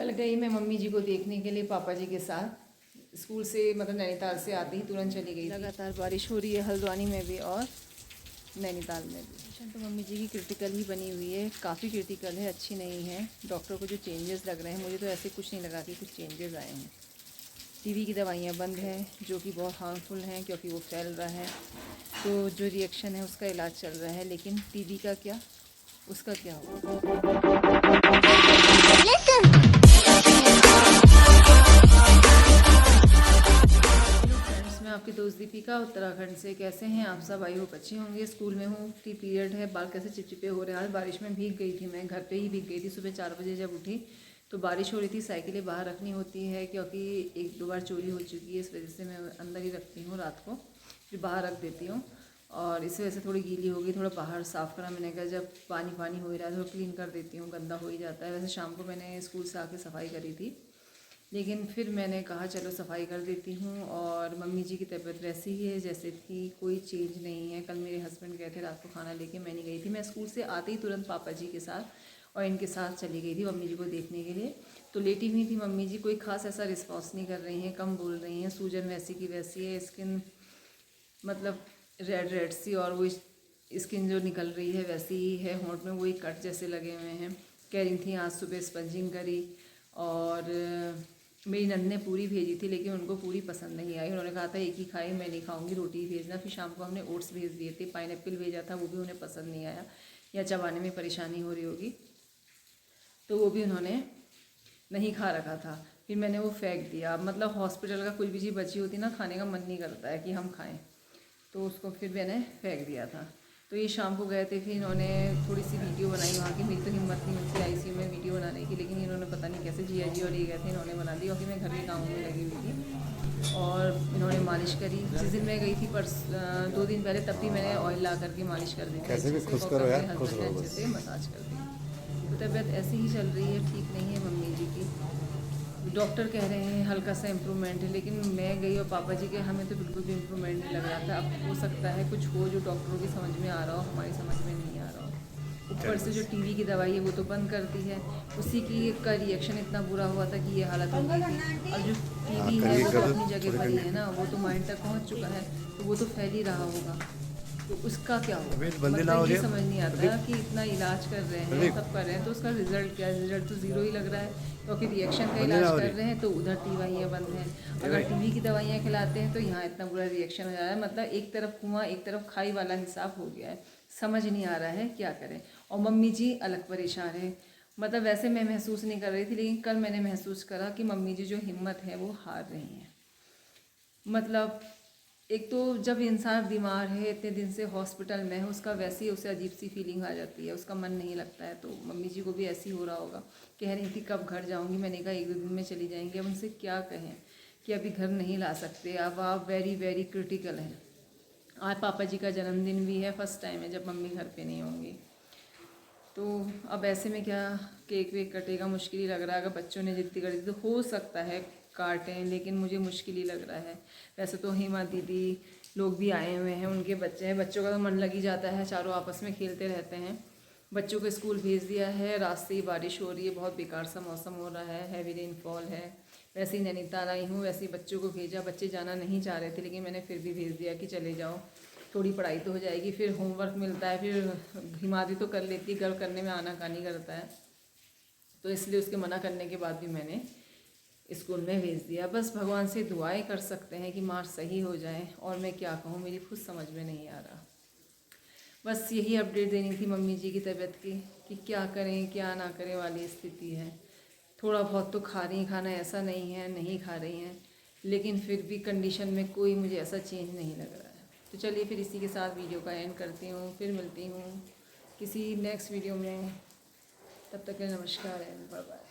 कल गई मैं मम्मी जी को देखने के लिए पापा जी के साथ। स्कूल से मतलब नैनीताल से आते ही तुरंत चली गई। लगातार बारिश हो रही है हल्द्वानी में भी और नैनीताल में भी। तो मम्मी जी की क्रिटिकल ही बनी हुई है, काफ़ी क्रिटिकल है, अच्छी नहीं है। डॉक्टर को जो चेंजेस लग रहे हैं, मुझे तो ऐसे कुछ नहीं लगा कि कुछ चेंजेस आए हैं। टीबी की दवाइयाँ बंद हैं जो कि बहुत हार्मफुल हैं क्योंकि वो फैल रहा है। तो जो रिएक्शन है उसका इलाज चल रहा है, लेकिन टीबी का क्या, उसका क्या होगा। मैं आपकी दोस्त दीपिका उत्तराखंड से। कैसे हैं आप सब? आई होप अच्छे होंगे। स्कूल में हूँ, टी पीरियड है, बाल कैसे चिपचिपे हो रहे हैं। आज बारिश में भीग गई थी, मैं घर पे ही भीग गई थी। सुबह 4 बजे जब उठी तो बारिश हो रही थी। साइकिलें बाहर रखनी होती है क्योंकि 1-2 बार चोरी हो चुकी है, इस वजह से मैं अंदर ही रखती हूँ, रात को फिर बाहर रख देती हूँ। और इस वजह से थोड़ी गीली हो गई, थोड़ा बाहर साफ़ करा। मैंने कहा जब पानी हो ही रहा है तो क्लीन कर देती हूँ, गंदा हो ही जाता है। वैसे शाम को मैंने स्कूल से आके सफाई करी थी, लेकिन फिर मैंने कहा चलो सफाई कर देती हूँ। और मम्मी जी की तबीयत वैसी ही है जैसे थी, कोई चेंज नहीं है। कल मेरे हस्बैंड गए थे रात को खाना लेके, मैं नहीं गई थी। मैं स्कूल से आते ही तुरंत पापा जी के साथ और इनके साथ चली गई थी मम्मी जी को देखने के लिए। तो लेटी हुई थी मम्मी जी, कोई खास ऐसा रिस्पॉन्स नहीं कर रही हैं, कम बोल रही हैं। सूजन वैसी की वैसी है, स्किन मतलब रेड सी, और वो स्किन जो निकल रही है वैसी ही है। होंठ में वही कट जैसे लगे हुए हैं। कह रही थी आज सुबह स्पंजिंग करी और मेरी नंद ने पूरी भेजी थी, लेकिन उनको पूरी पसंद नहीं आई। उन्होंने कहा था एक ही खाई, मैं नहीं खाऊंगी, रोटी ही भेजना। फिर शाम को हमने ओट्स भेज दिए थे, पाइनएप्पल भेजा था, वो भी उन्हें पसंद नहीं आया, या चबाने में परेशानी हो रही होगी, तो वो भी उन्होंने नहीं खा रखा था। फिर मैंने वो फेंक दिया। मतलब हॉस्पिटल का कुछ भी चीज़ बची होती ना, खाने का मन नहीं करता है कि हम खाएँ, तो उसको फिर मैंने फेंक दिया था। तो ये शाम को गए थे, फिर इन्होंने थोड़ी सी वीडियो बनाई वहाँ की। मेरी तो हिम्मत नहीं होती आईसीयू में वीडियो बनाने की, लेकिन इन्होंने पता नहीं कैसे जिया जी और ये गए थे, इन्होंने बना दी। क्योंकि मैं घर के कामों में लगी हुई थी और इन्होंने मालिश करी। जिस दिन मैं गई थी 2 दिन पहले, तब भी मैंने ऑयल ला करके मालिश कर दी थी अच्छे से, और मेरे हस्बैंड ने अच्छे से मसाज कर दी। तो तबीयत ऐसी ही चल रही है, ठीक नहीं है मम्मी जी की। डॉक्टर कह रहे हैं हल्का सा इम्प्रूवमेंट है, लेकिन मैं गई और पापा जी के, हमें तो बिल्कुल भी इम्प्रूवमेंट नहीं लग रहा था। अब हो सकता है कुछ हो जो डॉक्टरों की समझ में आ रहा हो, हमारी समझ में नहीं आ रहा हो। ऊपर से जो टीवी की दवाई है वो तो बंद कर दी है, उसी की का रिएक्शन इतना बुरा हुआ था कि ये हालत हो गई थी। और जो टीवी है वो तो अपनी जगह पर ही है ना, वो तो माइंड तक पहुँच चुका है, तो वो तो फैल ही रहा होगा। तो उसका क्या होगा? मतलब ये समझ नहीं आता कि इतना इलाज कर रहे हैं, सब कर रहे हैं, तो उसका रिजल्ट क्या है? रिजल्ट तो ज़ीरो ही लग रहा है। क्योंकि रिएक्शन का इलाज कर रहे हैं तो उधर दवाइयाँ बंद हैं। अगर टीवी की दवाइयाँ खिलाते हैं तो यहाँ इतना बुरा रिएक्शन हो जा रहा है। मतलब एक तरफ कुआं एक तरफ खाई वाला हिसाब हो गया है। समझ नहीं आ रहा है क्या करें। और मम्मी जी अलग परेशान है। मतलब वैसे मैं महसूस नहीं कर रही थी, लेकिन कल मैंने महसूस करा कि मम्मी जी जो हिम्मत है वो हार रही हैं। मतलब एक तो जब इंसान बीमार है, इतने दिन से हॉस्पिटल में है, उसका वैसे ही उसे अजीब सी फीलिंग आ जाती है, उसका मन नहीं लगता है। तो मम्मी जी को भी ऐसे ही हो रहा होगा। कह रही थी कब घर जाऊंगी, मैंने कहा 1-2 दिन में चली जाएंगी। अब उनसे क्या कहें कि अभी घर नहीं ला सकते, अब आप वेरी वेरी क्रिटिकल हैं। आज पापा जी का जन्मदिन भी है, फर्स्ट टाइम है जब मम्मी घर पर नहीं होंगी। तो अब ऐसे में क्या केक वेक कटेगा, मुश्किल ही लग रहा है। अगर बच्चों ने जिद्दी कर दी तो हो सकता है काटें, लेकिन मुझे मुश्किल ही लग रहा है। वैसे तो हिमा दीदी लोग भी आए हुए हैं, उनके बच्चे हैं, बच्चों का तो मन लग ही जाता है, चारों आपस में खेलते रहते हैं। बच्चों को स्कूल भेज दिया है, रात से ही बारिश हो रही है, बहुत बेकार सा मौसम हो रहा है, हैवी रेनफॉल है। वैसे ही नैनीताल आई हूँ, वैसे ही बच्चों को भेजा। बच्चे जाना नहीं चाह रहे थे, लेकिन मैंने फिर भी भेज दिया कि चले जाओ, थोड़ी पढ़ाई तो हो जाएगी। फिर होमवर्क मिलता है, फिर हिमादी तो कर लेती, घर करने में आनाकानी करता है, तो इसलिए उसके मना करने के बाद भी मैंने स्कूल में भेज दिया। बस भगवान से दुआएं कर सकते हैं कि मार्क्स सही हो जाएं, और मैं क्या कहूँ, मेरी खुद समझ में नहीं आ रहा। बस यही अपडेट देनी थी मम्मी जी की तबीयत की, कि क्या करें क्या ना करें वाली स्थिति है। थोड़ा बहुत तो खा रही हैं खाना, ऐसा नहीं है नहीं खा रही हैं, लेकिन फिर भी कंडीशन में कोई मुझे ऐसा चेंज नहीं लग रहा है। तो चलिए फिर इसी के साथ वीडियो का एंड करती हूँ, फिर मिलती हूँ किसी नेक्स्ट वीडियो में। तब तक के नमस्कार एंड बाय बाय।